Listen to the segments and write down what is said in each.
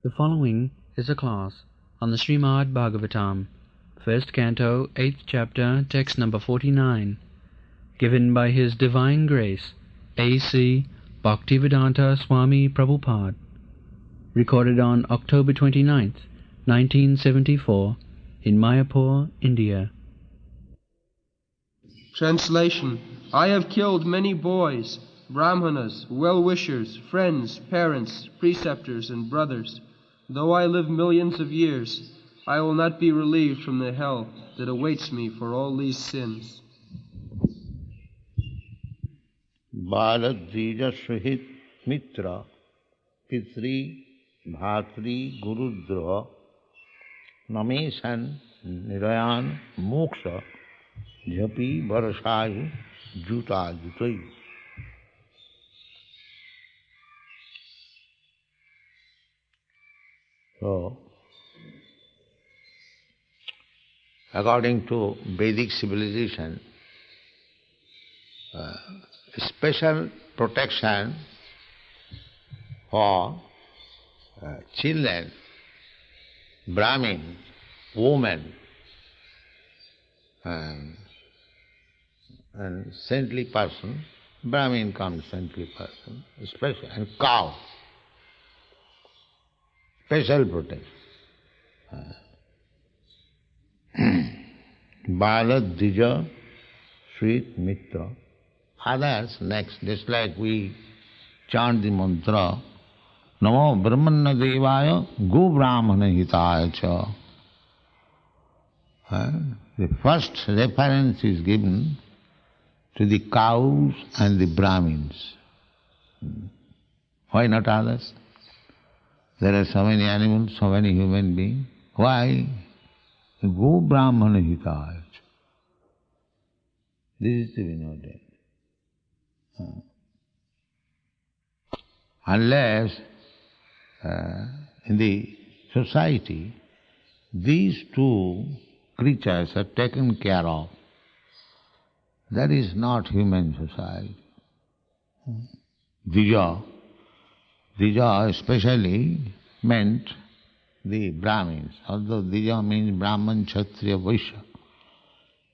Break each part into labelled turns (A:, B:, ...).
A: The following is a class on the Srimad Bhagavatam, first canto, 8th chapter, text number 49, given by His Divine Grace, A.C. Bhaktivedanta Swami Prabhupada, recorded on October 29th, 1974, in Mayapur, India.
B: Translation. I have killed many boys, brahmanas, well-wishers, friends, parents, preceptors, and brothers. Though I live millions of years, I will not be relieved from the hell that awaits me for all these sins.
C: Baladvija Sahit Mitra Pitri Bhatri Gurudra Namesan Nirayan Moksha Jhapi Varasai Juta Jutai. So, according to Vedic civilization, special protection for children, Brahmin, women, and saintly person, Brahmin comes saintly person, special, and cow, special protection. Balad Dija Sweet Mitra. Others next, just like we chant the mantra, Namo Brahmana Devaya Go Brahmana Hitaya Cha. The first reference is given to the cows and the Brahmins. Why not others? There are so many animals, so many human beings. Why? Go Brahmana Hitaya Cha. This is to be noted. Unless in the society these two creatures are taken care of, that is not human society. Dija especially meant the Brahmins, although Dija means Brahman, Kshatriya, Vaishya,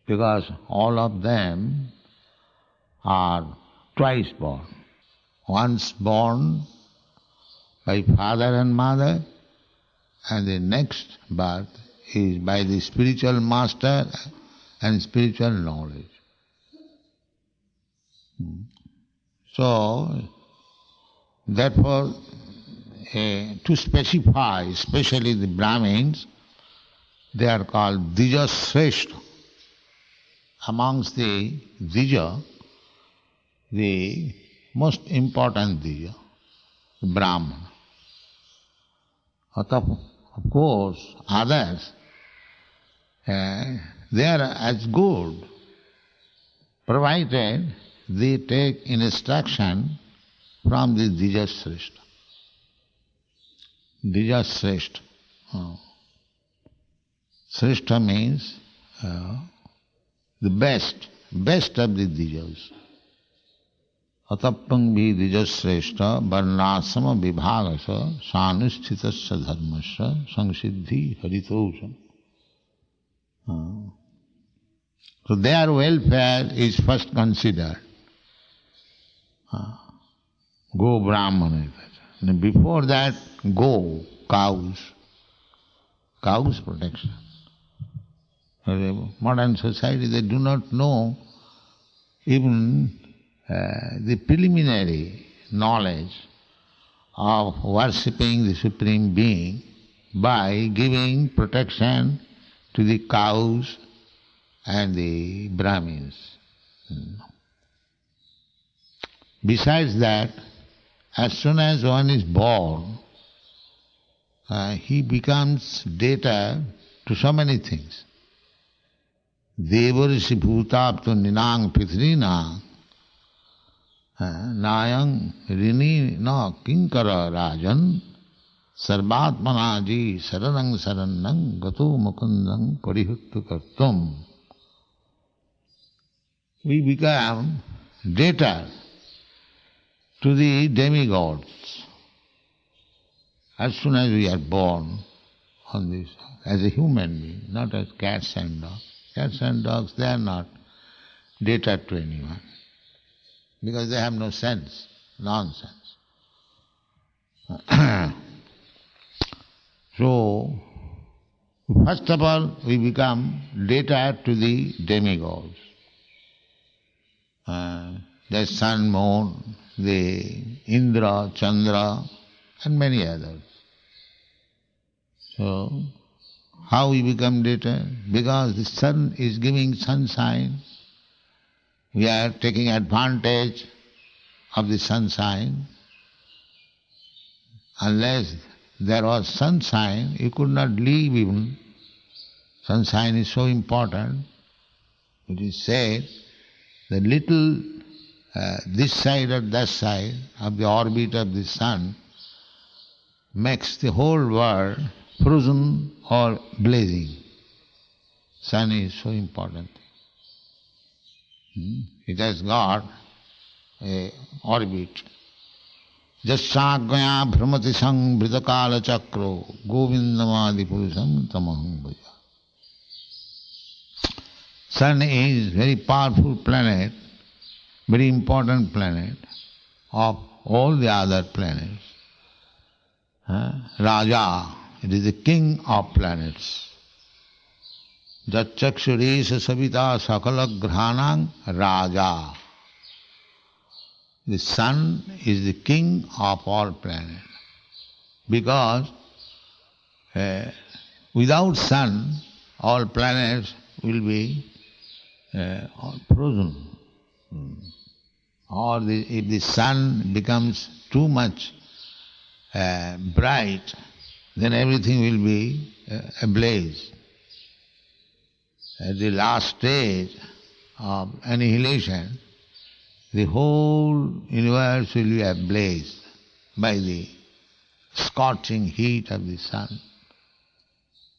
C: because all of them are twice born. Once born by father and mother, and the next birth is by the spiritual master and spiritual knowledge. So, therefore, to specify, especially the Brahmins, they are called Dija Sreshta. Amongst the Dija, the most important Dija, Brahmana. Of course, others, they are as good, provided they take instruction from the Dija Sreshta. Dija Sreshta. Sreshta means the best of the Dijas. Atappang bhi Dija varnasama vibhagasa sanusthitasya dharmasya samsiddhi haritosam. So their welfare is first considered. Go Brahmana. And before that, go, cows protection. Modern society, they do not know even the preliminary knowledge of worshipping the Supreme Being by giving protection to the cows and the Brahmins. Besides that, as soon as one is born, he becomes debtor to so many things. Devarisi bhutapto ninang pitrinang nayang rini na kinkara rajan sarvatmanaji saranang sarannang gato mukundang parihuttu kartum. We become debtor to the demigods. as soon as we are born on this, as a human being, not as cats and dogs. Cats and dogs, they are not data to anyone, because they have no sense, nonsense. So, first of all, we become data to the demigods. The sun, moon, the Indra, Chandra, and many others. So, how we become data? Because the sun is giving sunshine. We are taking advantage of the sunshine. Unless there was sunshine, you could not live even. Sunshine is so important. It is said the little this side or that side of the orbit of the sun makes the whole world frozen or blazing. Sun is so important. It has got a orbit. Jassagaya bhramati sang bhritakala chakro govindamadi purusam tamaham bhaja. Sun is very powerful planet, very important planet of all the other planets. Raja, it is the king of planets. Jatchakshuresha savita sakala grhanang Raja. The sun is the king of all planets. Because without sun, all planets will be frozen. Or if the sun becomes too much bright, then everything will be ablaze. At the last stage of annihilation, the whole universe will be ablaze by the scorching heat of the sun.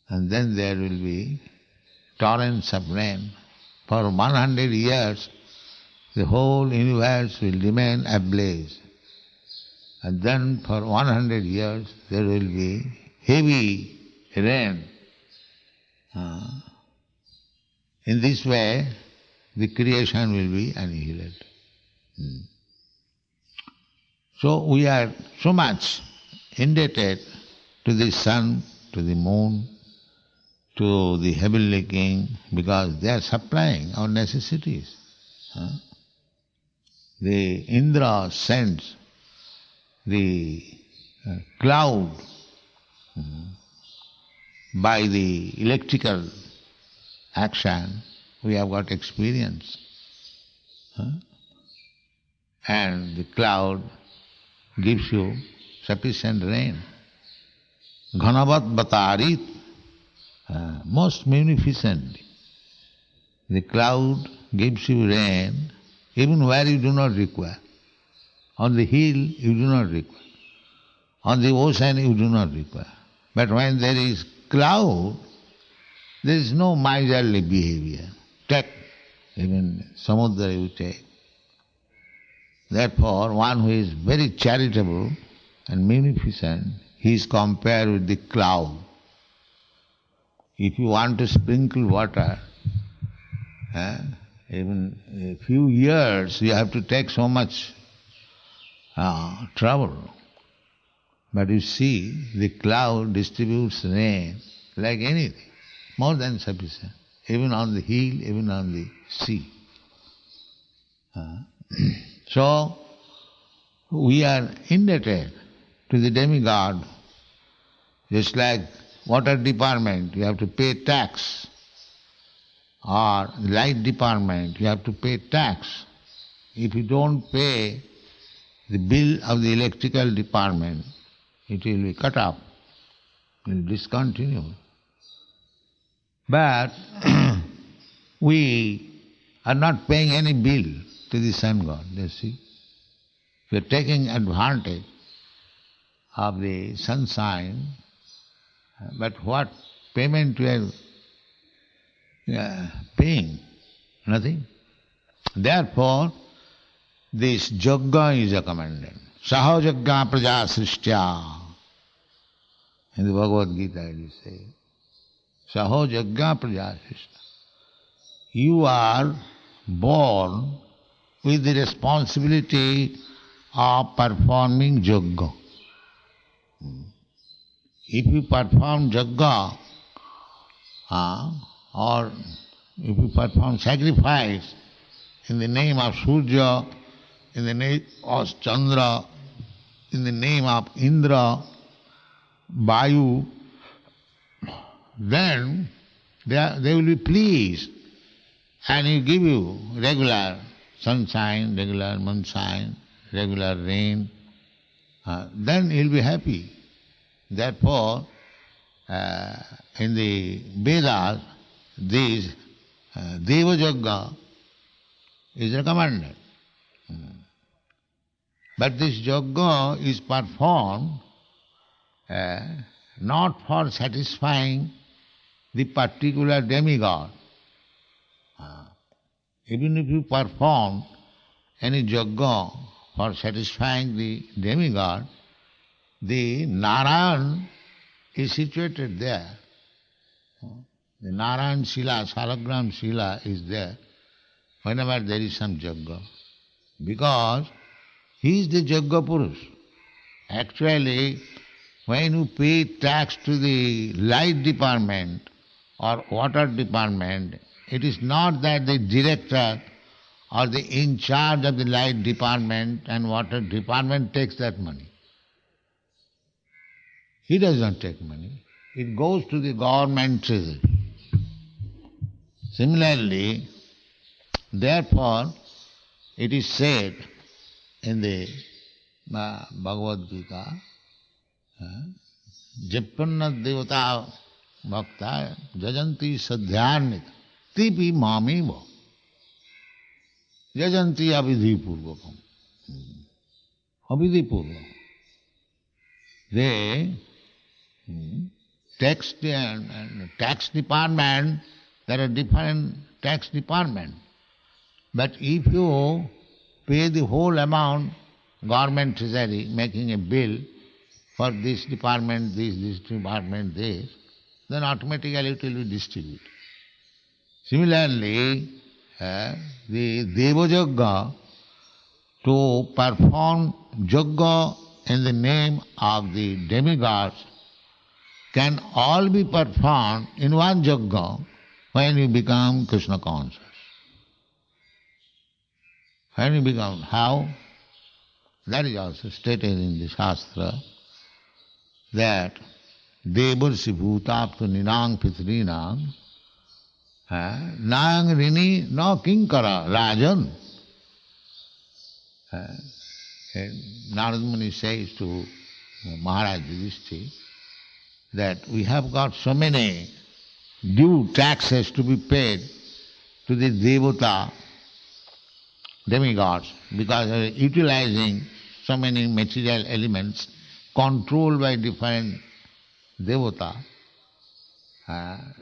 C: And then there will be torrents of rain. For 100 years, the whole universe will remain ablaze. And then for 100 years, there will be heavy rain. In this way, the creation will be annihilated. So we are so much indebted to the sun, to the moon, to the heavenly king, because they are supplying our necessities. The Indra sends the cloud by the electrical action. We have got experience. And the cloud gives you sufficient rain. Ghanavat batarit, most magnificently. The cloud gives you rain even where you do not require. On the hill you do not require. On the ocean you do not require. But when there is cloud, there is no miserly behavior. Take even samudra you take. Therefore, one who is very charitable and magnificent, he is compared with the cloud. If you want to sprinkle water, even a few years you have to take so much trouble. But you see, the cloud distributes rain like anything, more than sufficient, even on the hill, even on the sea. So, we are indebted to the demigod, just like water department, you have to pay tax, or light department, you have to pay tax. If you don't pay the bill of the electrical department, it will be cut off, it will discontinue. But we are not paying any bill to the sun god, you see. We are taking advantage of the sunshine, but what payment we are paying? Nothing. Therefore, this yajna is recommended. Saho yajna praja srishtya. In the Bhagavad Gita it is said, Saho Yajna Prajasishta. You are born with the responsibility of performing yajna. If you perform yajna, or if you perform sacrifice in the name of Surya, in the name of Chandra, in the name of Indra, Vayu, then they will be pleased and he give you regular sunshine, regular moonshine, regular rain, then he will be happy. Therefore, in the Vedas, this Deva Yajna is recommended. But this yajna is performed not for satisfying the particular demigod. Even if you perform any yajna for satisfying the demigod, the Narayan is situated there. The Narayan Shila, Salagram Shila is there whenever there is some yajna. Because he is the Yajna Purush. Actually, when you pay tax to the light department or water department, it is not that the director or the in charge of the light department and water department takes that money. He does not take money. It goes to the government treasury. Similarly, therefore, it is said in the Bhagavad Gita, Jappanna Devata Bhakta Jajanti Sadhyanita Tipi Mamiva Jajanti Abhidhi Purvakam. Abhidhi Purvakam. They tax department, there are different tax departments. But if you pay the whole amount, government treasury making a bill for this department, this department, this, then automatically it will be distributed. Similarly, the Deva Yajna, to perform yajna in the name of the demigods, can all be performed in one yajna when you become Krishna conscious. When you become, how? That is also stated in the Shastra, that Devarsi Bhutapta Ninang Pitrinang Nang Rini no Kinkara Rajan. Narad Muni says to Maharaj Yudhishthira that we have got so many due taxes to be paid to the Devata, demigods, because they are utilizing so many material elements controlled by different devata.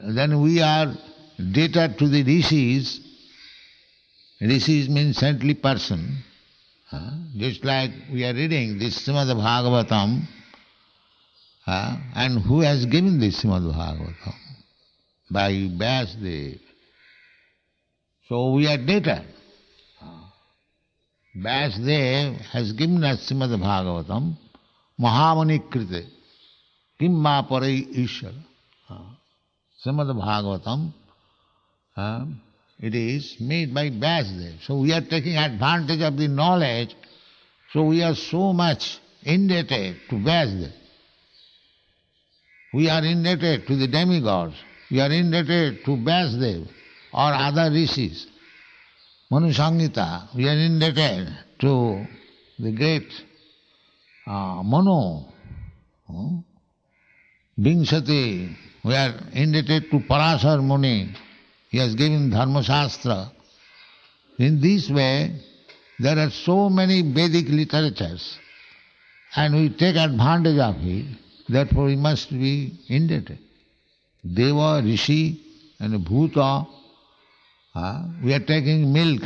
C: Then we are debtor to the rishis. Rishis means saintly person. Just like we are reading this Srimad Bhagavatam, and who has given this Srimad Bhagavatam? By Vyasadeva. So we are debtor. Vyasadeva has given us Srimad Bhagavatam, Mahamani Krite, Kimma Parai Ishara. Srimad Bhagavatam, it is made by Vyasadeva. So we are taking advantage of the knowledge, so we are so much indebted to Vyasadeva. We are indebted to the demigods, we are indebted to Vyasadeva or other rishis. Manu Sangita, we are indebted to the great Manu. Vingsati, we are indebted to Parasar Muni. He has given Dharma Shastra. In this way, there are so many Vedic literatures, and we take advantage of it, therefore we must be indebted. Deva, Rishi and Bhuta, we are taking milk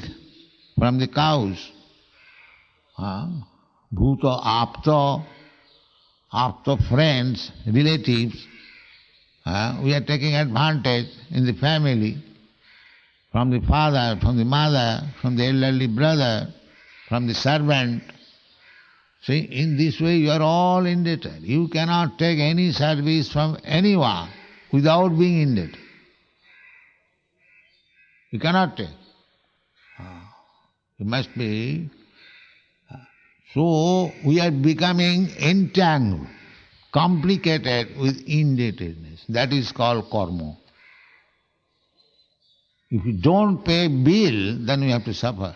C: from the cows. Bhuta, Apta, after friends, relatives, we are taking advantage in the family, from the father, from the mother, from the elderly brother, from the servant. See, in this way you are all indebted. You cannot take any service from anyone without being indebted. You cannot take. It must be. So we are becoming entangled, complicated with indebtedness. That is called karma. If you don't pay bill, then you have to suffer.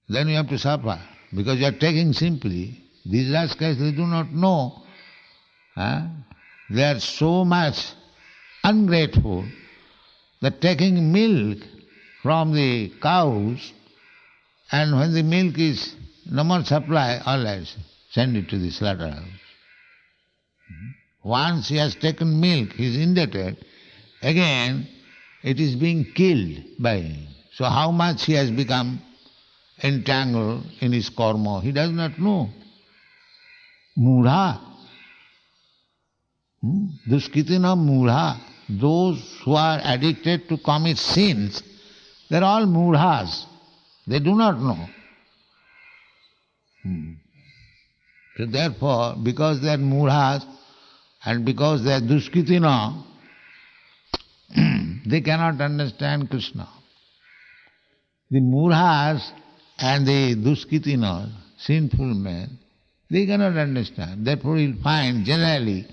C: Then you have to suffer, because you are taking simply. These rascals, they do not know. They are so much ungrateful that taking milk from the cows, and when the milk is no more supply, all right, send it to the slaughterhouse. Once he has taken milk, he is indebted, again it is being killed by him. So how much he has become entangled in his karma, he does not know. Mudha. Duskitina mudha. Those who are addicted to commit sins, they are all mudhas. They do not know. So therefore, because they are mudhas and because they are duskitina, they cannot understand Krishna. The mudhas and the duskitinas, sinful men, they cannot understand. Therefore you'll find generally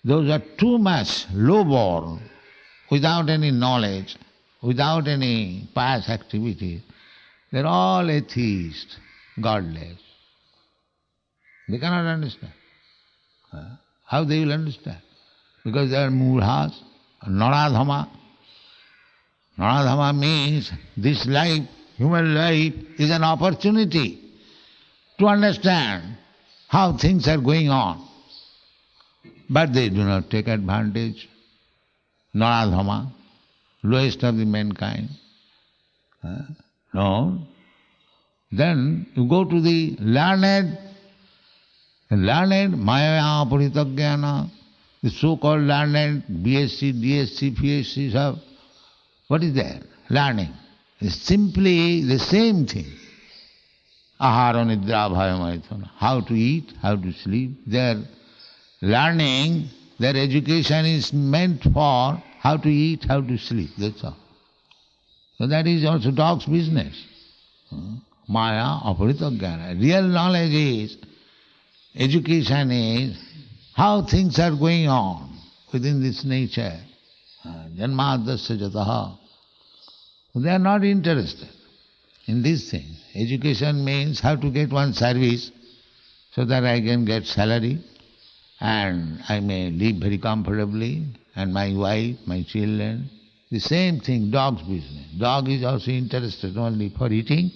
C: those are too much low-born, without any knowledge, without any pious activity. They're all atheists, godless. They cannot understand. How they will understand? Because they are mudhas, naradhama. Naradhama means this life, human life, is an opportunity to understand how things are going on. But they do not take advantage. Naradhama, lowest of the mankind. No. Then you go to the learned, maya aparitagyana, the so-called learned, BSc, DSc, PhD, sir. What is that? Learning. It's simply the same thing. Ahara nidra bhayamaithana. How to eat, how to sleep. Their learning, their education is meant for how to eat, how to sleep. That's all. So that is also dog's business. Maya aparitagyana. Real knowledge is, education is how things are going on within this nature. Janmadasya jataha. They are not interested in these things. Education means how to get one service so that I can get salary and I may live very comfortably, and my wife, my children. The same thing, dog's business. Dog is also interested only for eating,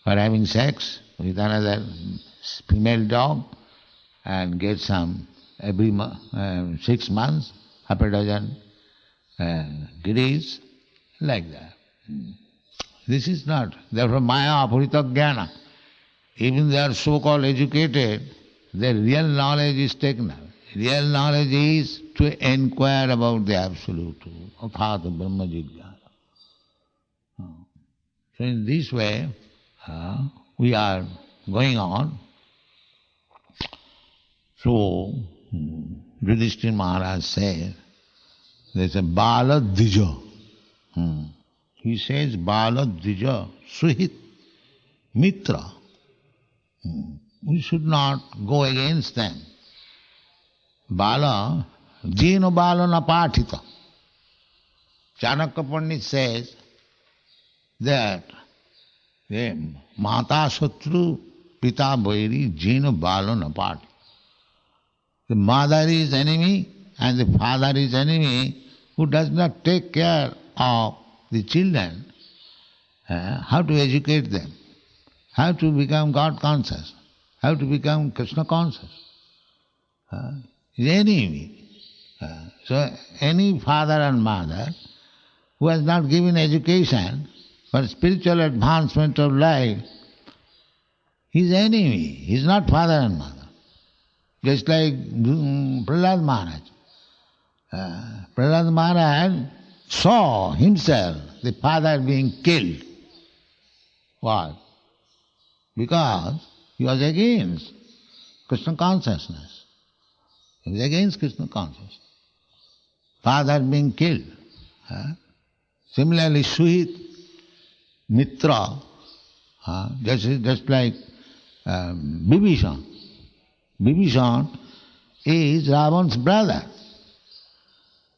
C: for having sex with another female dog, and get some every 6 months, half a dozen giddies, like that. This is not. Therefore maya aparitagyana. Even they are so-called educated, their real knowledge is taken away. Real knowledge is to inquire about the Absolute, athata brahma jigyasa. So in this way, we are going on. So, Yudhishthira Maharaj says, there's a bala dvija. He says, bala dvija, suhit, mitra. We should not go against them. Bala, jino bala na pathita. Chanakya Pandit says that mata satru pita vairi jino bala na pathita. The mother is enemy and the father is enemy who does not take care of the children. How to educate them? How to become God conscious? How to become Krishna conscious? Is enemy. So any father and mother who has not given education for spiritual advancement of life, his enemy. He's not father and mother. Just like Prahlad Maharaj. Prahlad Maharaj saw himself, the father, being killed. Why? Because he was against Krishna consciousness. He was against Krishna consciousness. Father being killed. Similarly, Suhit, Mitra, just like Vibhishan. Vibhishan is Ravan's brother.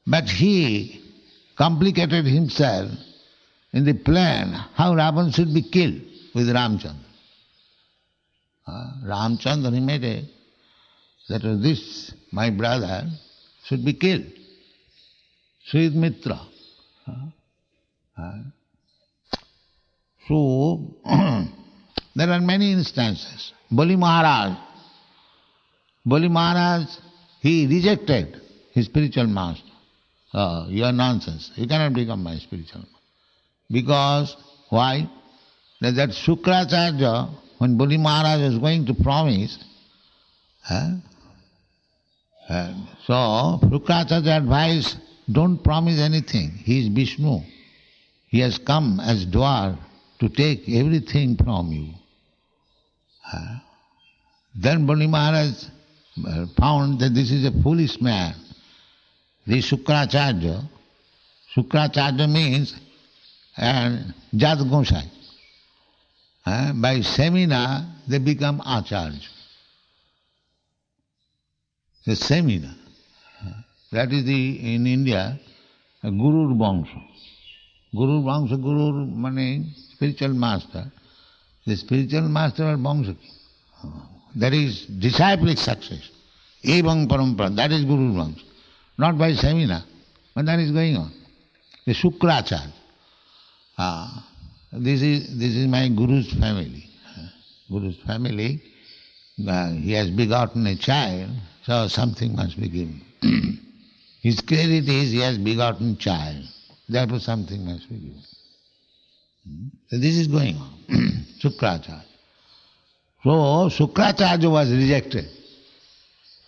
C: But he complicated himself in the plan how Ravan should be killed with Ramchandra. Ramchandra, he made it that this, my brother, should be killed. Suhit Mitra. So, there are many instances. Bali Maharaj, he rejected his spiritual master. You are nonsense. You cannot become my spiritual master. Because, why? That Shukracharya, when Bali Maharaj was going to promise, so Shukracharya advised, don't promise anything. He is Vishnu. He has come as dwar to take everything from you. Then Bali Maharaj found that this is a foolish man. This Shukracharya means Jat Gosai. By seminar they become Acharya. The seminar. That is in India, a Guru Vangsha. Guru Vangsha, Guru means spiritual master. The spiritual master or Vangsha. That is disciplic success. Evang Parampara, that is Guru Vangsha. Not by seminar, but that is going on. The Shukracharya. This is my Guru's family. Guru's family, he has begotten a child, so something must be given. His credit is he has begotten child, therefore something must be given. So this is going on. Shukracharya. So Shukracharya was rejected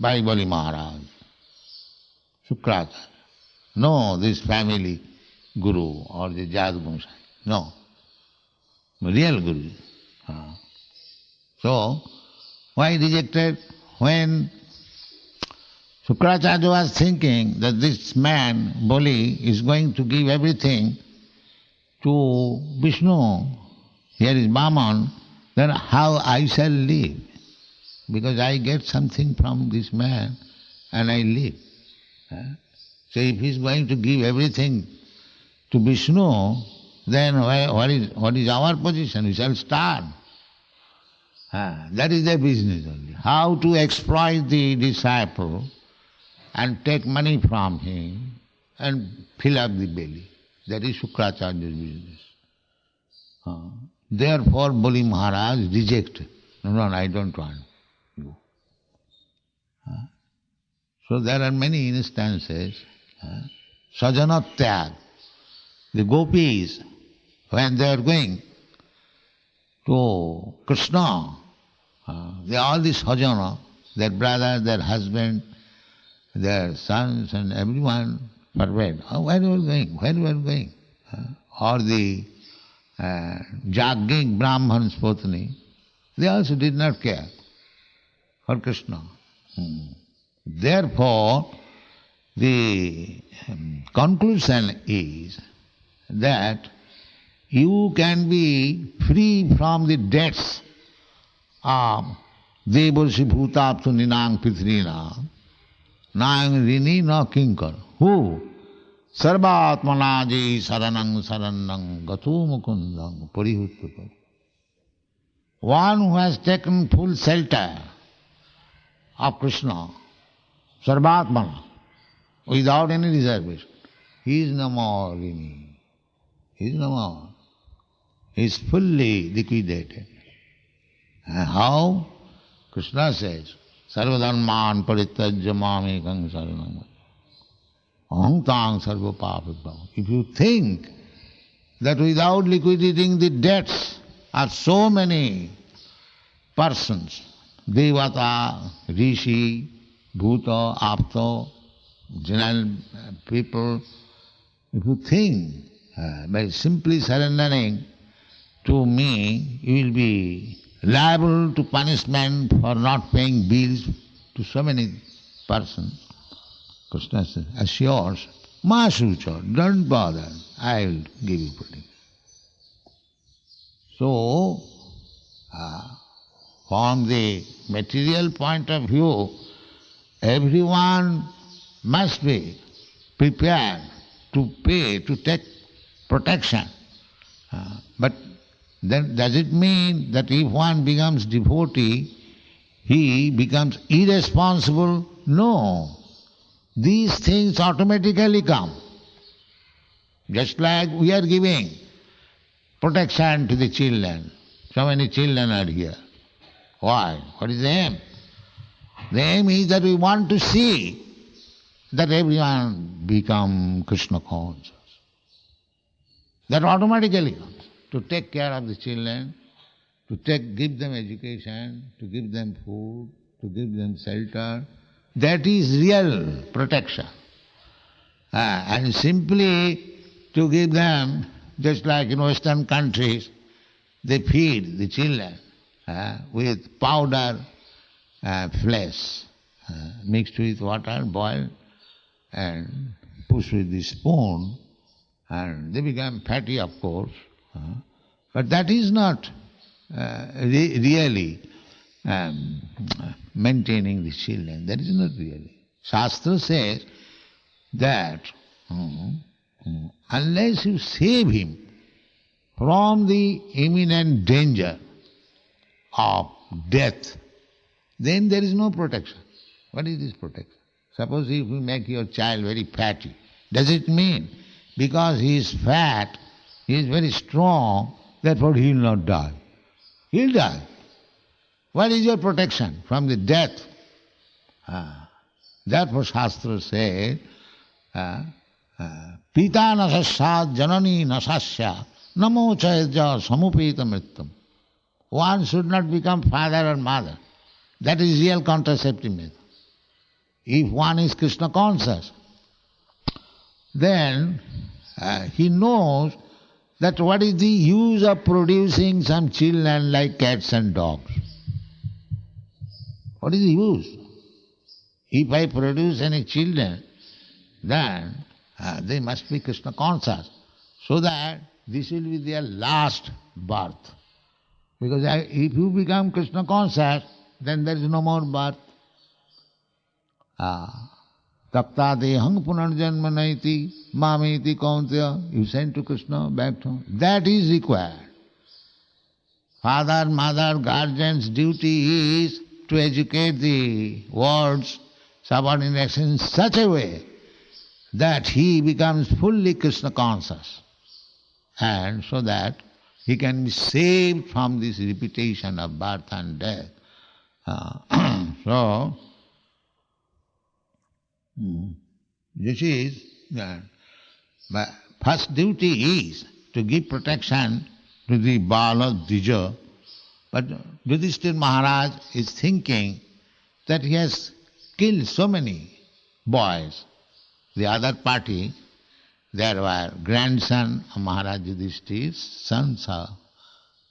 C: by Bali Maharaj. Shukracharya. No, this family Guru or the Jat Gosai. No. Real Guru. So, why rejected? When Shukracharya was thinking that this man, Bali, is going to give everything to Vishnu, here is Brahman, then how I shall live? Because I get something from this man and I live. So if he is going to give everything to Vishnu, then what is our position? We shall starve. That is their business only. How to exploit the disciple and take money from him and fill up the belly. That is Shukracharya's business. Therefore Bali Maharaj rejected. No, I don't want you. So there are many instances. Sajanatyag. The gopis, when they are going to Krishna, they all the sajana, their brother, their husband, their sons and everyone forbade. Where are we going? Where are we going? Or the Jagging Brahman's Potni, they also did not care for Krishna. Therefore, the conclusion is that you can be free from the debts of Devarshi Bhutaptu Ninang Pitrina Nang Rini no Kinkar. Who? Sarvatmanaji Saranang Saranang Gatu Mukundang Parihuttapar. One who has taken full shelter of Krishna, Sarvatmana, without any reservation, he is no more Rini. He is no more. He is fully liquidated. And how? Krishna says, Sarvadharman parityajya mamekang saranam aham tang sarva papabhavam. If you think that without liquidating the debts are so many persons, Devata, Rishi, Bhuta, Apta, general people, if you think by simply surrendering to me, you will be liable to punishment for not paying bills to so many persons. Krishna assures, Ma Sucha, don't bother, I will give you pudding. So, from the material point of view, everyone must be prepared to pay, to take protection. But then does it mean that if one becomes devotee, he becomes irresponsible? No. These things automatically come. Just like we are giving protection to the children. So many children are here. Why? What is the aim? The aim is that we want to see that everyone become Krishna conscious. That automatically comes. To take care of the children, to give them education, to give them food, to give them shelter. That is real protection. And simply to give them, just like in Western countries, they feed the children with powder flesh mixed with water, boiled, and pushed with the spoon, and they become fatty, of course. But that is not really maintaining the children. That is not really. Shastra says that unless you save him from the imminent danger of death, then there is no protection. What is this protection? Suppose if you make your child very fatty, does it mean because he is fat, he is very strong, therefore he will not die? He will die. What is your protection from the death? Therefore Shastra says, Pita nasasya janani nasasya namo chayaja samupita mritam. One should not become father or mother. That is real contraceptive method. If one is Krishna conscious, then he knows that what is the use of producing some children like cats and dogs? What is the use? If I produce any children, then they must be Krishna conscious, so that this will be their last birth. Because if you become Krishna conscious, then there is no more birth. Tapta dehang punarjanma naiti mameti kauntya. You send to Krishna back to him. That is required. Father, mother, guardian's duty is to educate the world's subordinates in such a way that he becomes fully Krishna conscious, and so that he can be saved from this repetition of birth and death. So, this is but first duty is to give protection to the Bala Dvija. But Yudhishthira Maharaj is thinking that he has killed so many boys. The other party, there were grandson of Maharaj Yudhishthira, sons,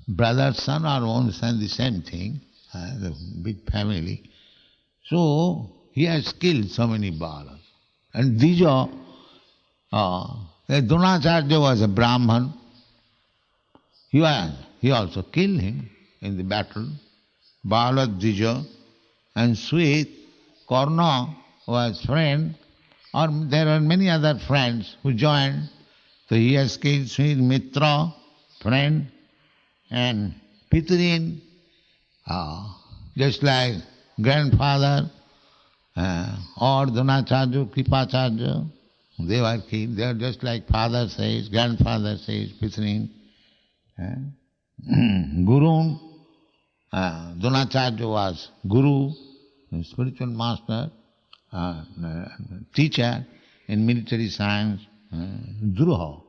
C: brother, son or own son, the same thing, the big family. So he has killed so many Balas. And Dvija, Dronacharya was a Brahman. He also killed him in the battle. Bala Dvija and Sweet, Karna was friend, or there are many other friends who joined. So he has killed Sweet Mitra, friend, and Pitrin, just like grandfather, or Dronacharya, Kripacharya, they were killed. They are just like father says, grandfather says, Pitrin. Guru, Dronacharya was guru, spiritual master, teacher in military science, Druha.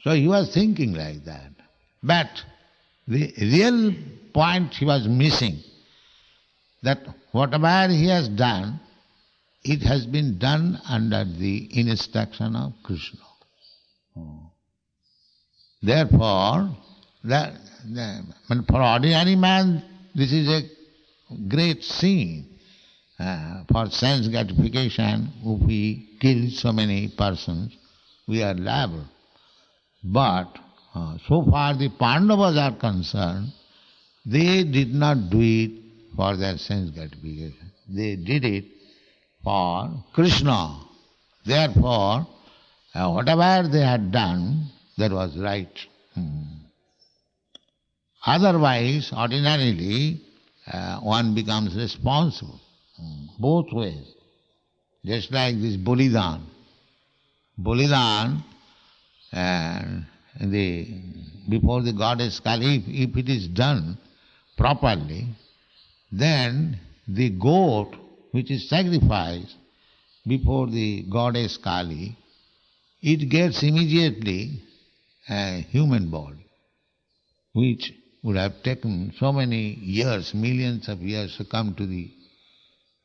C: So he was thinking like that. But the real point he was missing, that whatever he has done, it has been done under the instruction of Krishna. Therefore, for ordinary man, this is a great sin. For sense gratification, if we kill so many persons, we are liable. But so far the Pandavas are concerned, they did not do it for their sense gratification. They did it for Krishna. Therefore, whatever they had done, that was right. Otherwise, ordinarily, one becomes responsible. Both ways. Just like this Bolidan. Bolidan, before the goddess Kali, if it is done properly, then the goat which is sacrificed before the goddess Kali, it gets immediately a human body, which would have taken so many years, millions of years to come to the...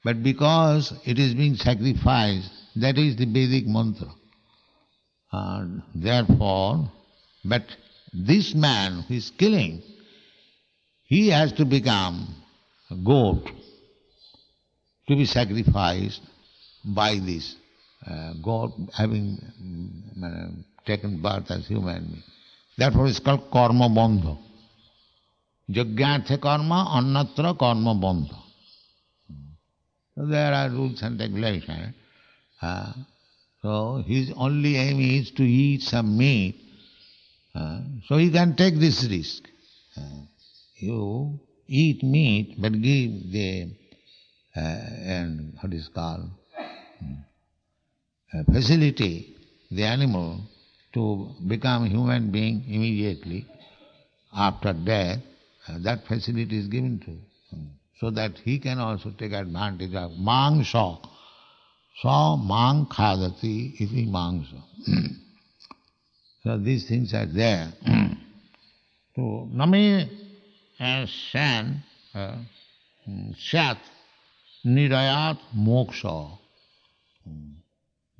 C: But because it is being sacrificed, that is the Vedic mantra. And therefore, but this man who is killing, he has to become a goat to be sacrificed by this goat having taken birth as human being. Therefore it's called karma bandha. Yajñartha karma, annatra karma bandha. So there are rules and regulations. So his only aim is to eat some meat. So he can take this risk. You eat meat, but give the facility, the animal, to become human being immediately after death. That facility is given to him, so that he can also take advantage of mangsa. Sa mang khadati iti mangsa. So these things are there. So name san sat nirayat moksha.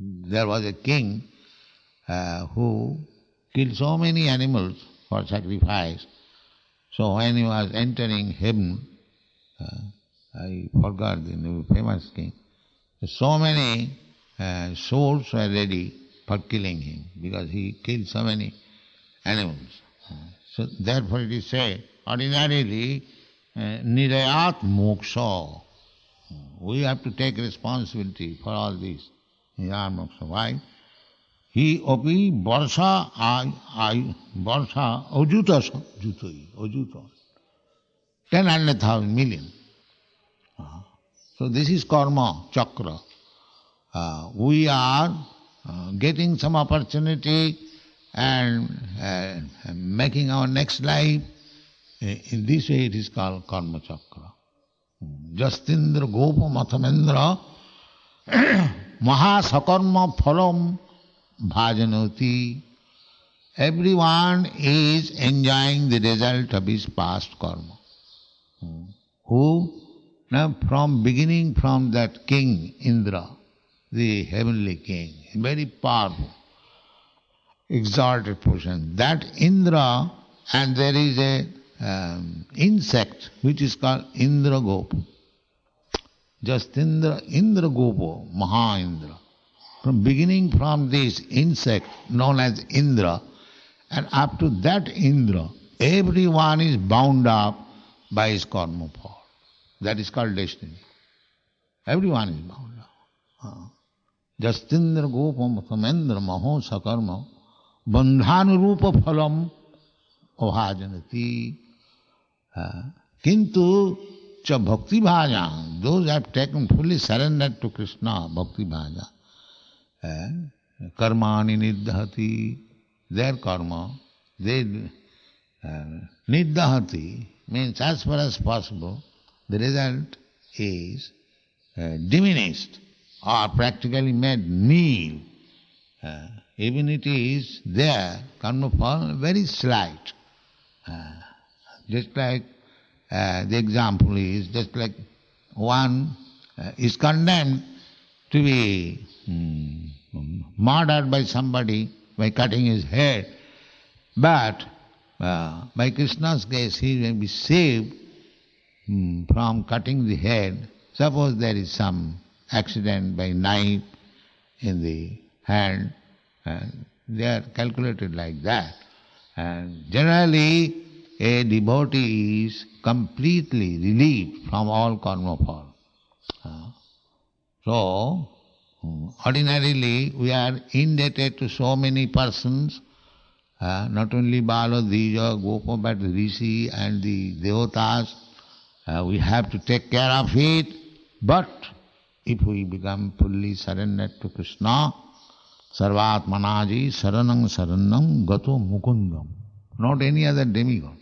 C: There was a king who killed so many animals for sacrifice. So when he was entering heaven, I forgot the name, famous king, so many souls were ready for killing him because he killed so many animals. So therefore it is said, ordinarily, nirayat moksha. We have to take responsibility for all this. Nirayat moksha. Why? He opi varsha ajuta ajuta. 10,000 million. So this is karma chakra. We are getting some opportunity and making our next life. In this way it is called karma chakra. Justindra gopa mathamendra mahasakarma phalam bhajanoti. Everyone is enjoying the result of his past karma. Who? Now from beginning from that king Indra, the heavenly king, very powerful, exalted person. That Indra, and there is a insect which is called Indra Gopa. Just Indra Gopa, Maha Indra. From beginning from this insect known as Indra, and up to that Indra, everyone is bound up by his karma power. That is called destiny. Everyone is bound up. Justindra Gopam Samendra Maho Sakarma Bandhanurupa Phalam Ohajanati. Kintu cha bhakti bhaja, those have taken fully surrendered to Krishna, bhakti bhaja. Karmani niddhati, their karma, they niddhati means as far as possible, the result is diminished or practically made nil. Even it is there, karma fall, very slight. Just like The example is just like one is condemned to be murdered by somebody by cutting his head, but by Krishna's grace he may be saved from cutting the head. Suppose there is some accident by knife in the hand, they are calculated like that. And generally a devotee is completely relieved from all karma fall. So, ordinarily we are indebted to so many persons, not only Bala, Dija, Gopa, but the Rishi and the Devotas. We have to take care of it, but if we become fully surrendered to Krishna, Sarvatmanaji Saranam Saranam Gato Mukundam, not any other demigod.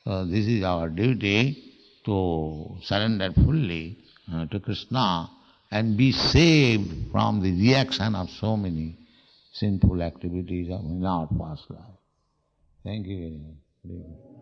C: So this is our duty, to surrender fully to Krishna and be saved from the reaction of so many sinful activities in our past life. Thank you very much.